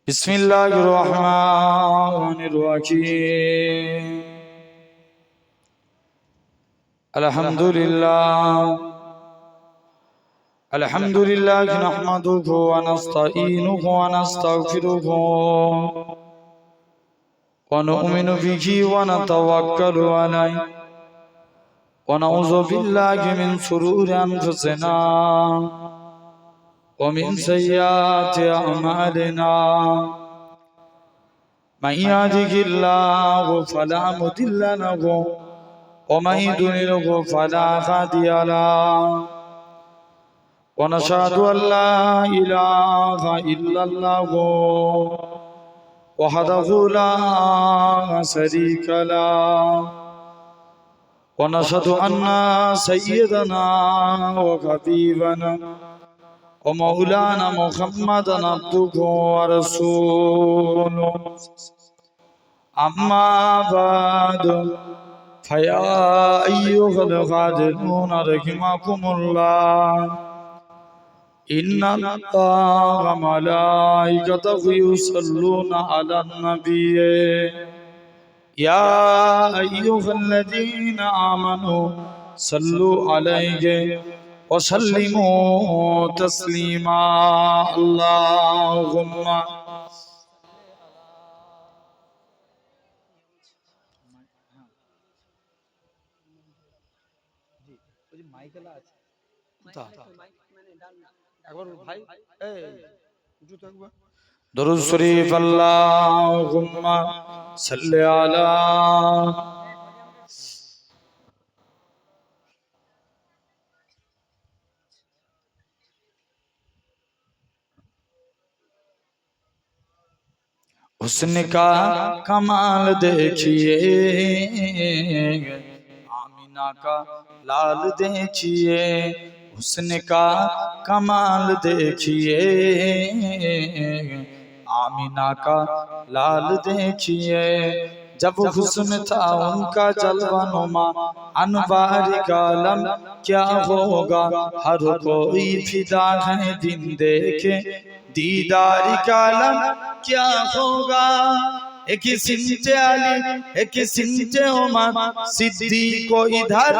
बिस्मिल्लाहिर्रहमानिर्रहीम। अल्हम्दुलिल्लाह नहमदुहु व नस्तईनुहु व नस्तगफिरुहु व नु'मिनु बिही व नतवक्कलु अलैहि व नऊज़ु बिल्लाहि मिन शुरूरि अनफुसिना व मिन सय्यिआति अअमालिना। मन यहदिहिल्लाहु फला मुदिल्ल लहु व मन युद्लिलहु फला हादिय लहु। व नशहदु अल्ला इलाहा इल्लल्लाहु वहदहु ला शरीक लहु व नशहदु अन्ना सय्यदना व हबीबना व मौलाना मुहम्मदन अब्दुहु व रसूलुहु। अम्मा बादु फया अय्युहल हादिरून रहिमकुमुल्लाह। इन्नल्लाह व मलाइकतहु युसल्लूना अलन नबिय्य या अय्युहल्लज़ीना आमनू सल्लु अलैहि व सल्लिमू तस्लीमा। अल्लाहुम्मा दुरूद शरीफ। अल्लाहुम्मा सल्लि अला हुस्न का कमाल देखिए, आमिना का लाल देखिए। हुस्न का कमाल देखिए, आमिना का लाल देखिए। जब हुस्न था उनका जलवा नुमा अनवार का आलम क्या होगा। हर कोई फिदा है दिन देखे दीदार का आलम क्या होगा। एक सिंचे अली एक सिंचे उमर सिद्दीक इधर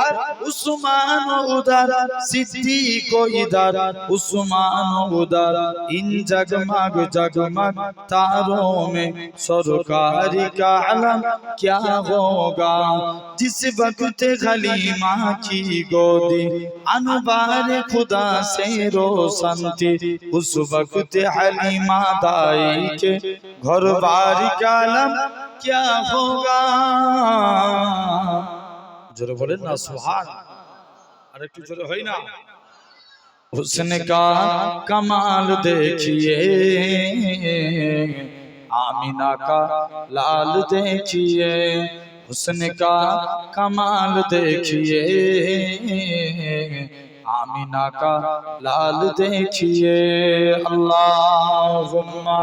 उस्मान उधर सिद्दीक इधर उस्मान उधर। इन जगमग जगमग तारों में सरकार का आलम क्या होगा। जिस वक्त खलीमा की गोदी अनवार खुदा से रोशन थी, उस वक्त हलीमा दाई के घर बार का आलम क्या होगा। जोरे बोलें ना सुभान। अरे क्यों जोरे होई ना। हुस्न का कमाल देखिए, आमिना का लाल देखिए। हुस्न का कमाल देखिए, आमिना का लाल देखिए। अल्लाहुम्मा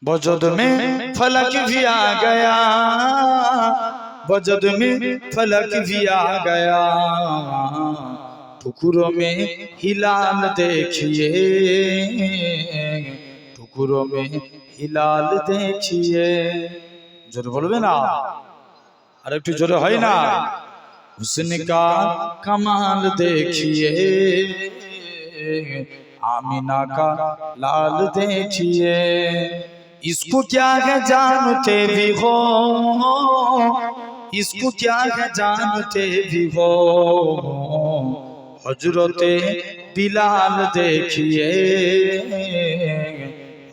वजद में फलक भी आ गया, वजद में फलक भी आ गया। टुकड़ों में हिलाल देखिए, टुकड़ों में हिलाल देखिए। जोरे बोलबे ना। আর একটু জোরে হয় না। हुस्न का कमाल देखिए, आमिना का लाल देखिए। इसको क्या है जानते भी हो, इसको क्या है जानते भी हो। हजरते बिलाल देखिए,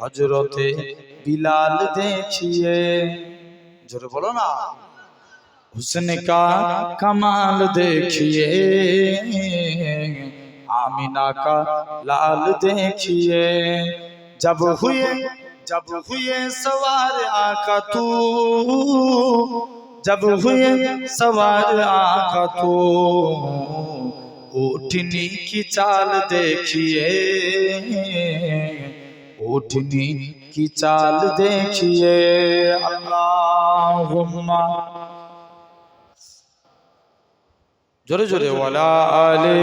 हजरते बिलाल देखिए। जोरे बोलो ना। हुस्न का कमाल देखिए, आमिना का लाल देखिए। जब हुए सवार आका तू, जब हुए सवार आका तू। ऊँटनी की चाल देखिए, উঠনি কি চাল দেখিয়ে আল্লাহুম্মা জোরে জোরে ওয়ালা আলে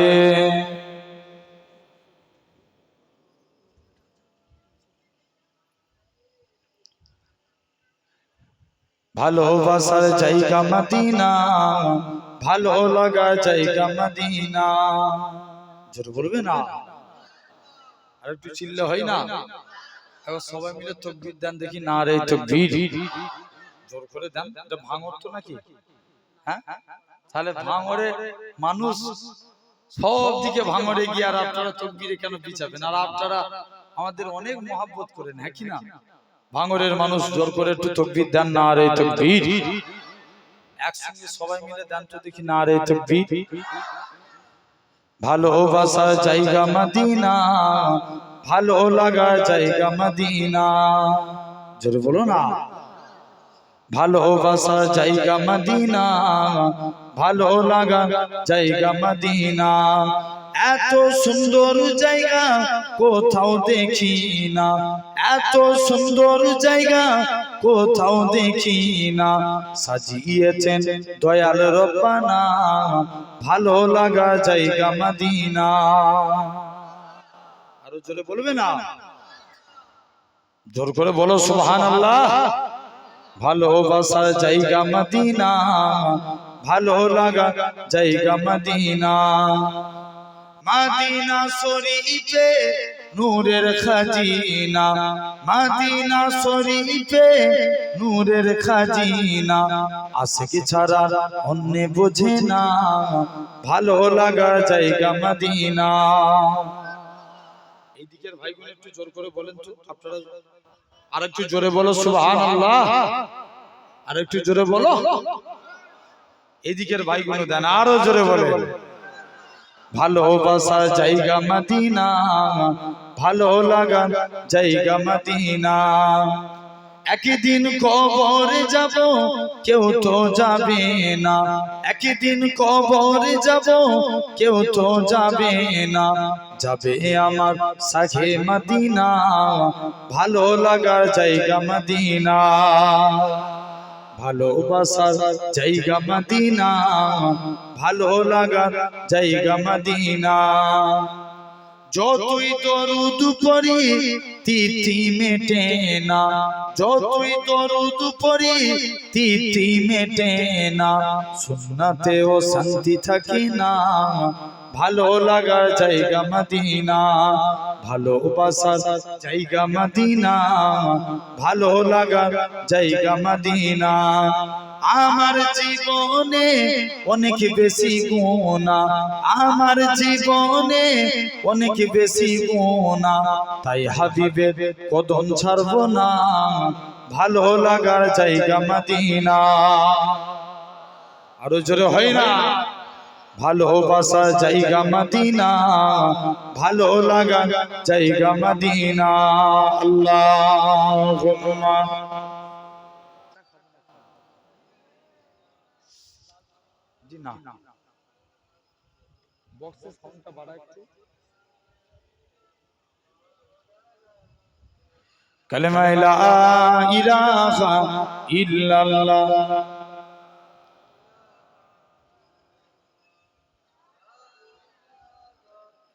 ভালোবাসার জায়গা মদিনা ভালো লাগা জায়গা মদিনা জোরে বলবে না আর একটু চিল্লা হয় না এখন সবাই মিলে তাকবীর দেন দেখি না রে তাকবীর জোর করে দেন এটা ভাঙর তো নাকি হ্যাঁ তাহলে ভাঙরে মানুষ সব দিকে ভাঙরে গিয়ে আর আপনারা তাকবীরে কেন পিছাবেন আর আপনারা আমাদের অনেক মহব্বত করেন হ্যাঁ কি না ভাঙরের মানুষ জোর করে একটু তাকবীর দেন না রে তাকবীর একসঙ্গে সবাই মিলে দেন তো দেখি না রে তাকবীর ভালোবাসার জায়গা মদিনা ভালো লাগা জায়গা মদিনা জোরে বলো না ভালোবাসার জায়গা মদিনা ভালো লাগা জায়গা মদিনা এত সুন্দর জায়গা কোথাও দেখি না এত সুন্দর জায়গা কোথাও দেখি না সাজিয়েছেন দয়াল রব্বানা ভালো লাগা জায়গা মদিনা আরো জোরে বলবে না জোর করে বলো সুবহানাল্লাহ ভালোবাসার জায়গা মদিনা ভালো লাগা জায়গা মদিনা মদিনা শরীফে নূরের খাজিনা মদিনা শরীফে নূরের খাজিনা আশিক ছাড়া অন্য বোঝে না ভালো লাগা জায়গা মদিনা এই দিকের ভাইগুলো একটু জোর করে বলেন তো আপনারা আরেকটু জোরে বলো সুবহানাল্লাহ আরেকটু জোরে বলো এদিকের ভাইগুলো দেন আরো জোরে বলে ভালোবাসার জায়গা মদিনা ভালো লাগা জায়গা মদিনা একদিন কবরে যাব কেউ তো যাবে না একদিন কবরে যাব কেউ তো যাবে না যাবে আমার সাথে মদিনা ভালো লাগার জায়গা মদিনা ভালোবাসার জায়গা মদিনা ভালো লাগার জায়গা মদিনা যতই দরুদ পড়ি তিথি মেটে না যতই দরুদ পড়ি তিথি মেটে না সুন্নাতেও শান্তি থাকে না ভালো লাগার জায়গা মদিনা ভালোবাসার জায়গা মদিনা ভালো লাগার জায়গা মদিনা আমার জীবনে অনেক বেশি গুনাহ আমার জীবনে অনেক বেশি গুনাহ তাই হাবিবের কদম ছাড়বো না ভালো লাগার জায়গা মদিনা আরো জোরে হয় না ভালোবাসার জায়গা মদিনা ভালো লাগা জায়গা মদিনা আল্লাহুম্মা জি না বক্সের সাউন্ডটা বাড়া একটু কালেমা লা ইলাহা ইল্লাল্লাহ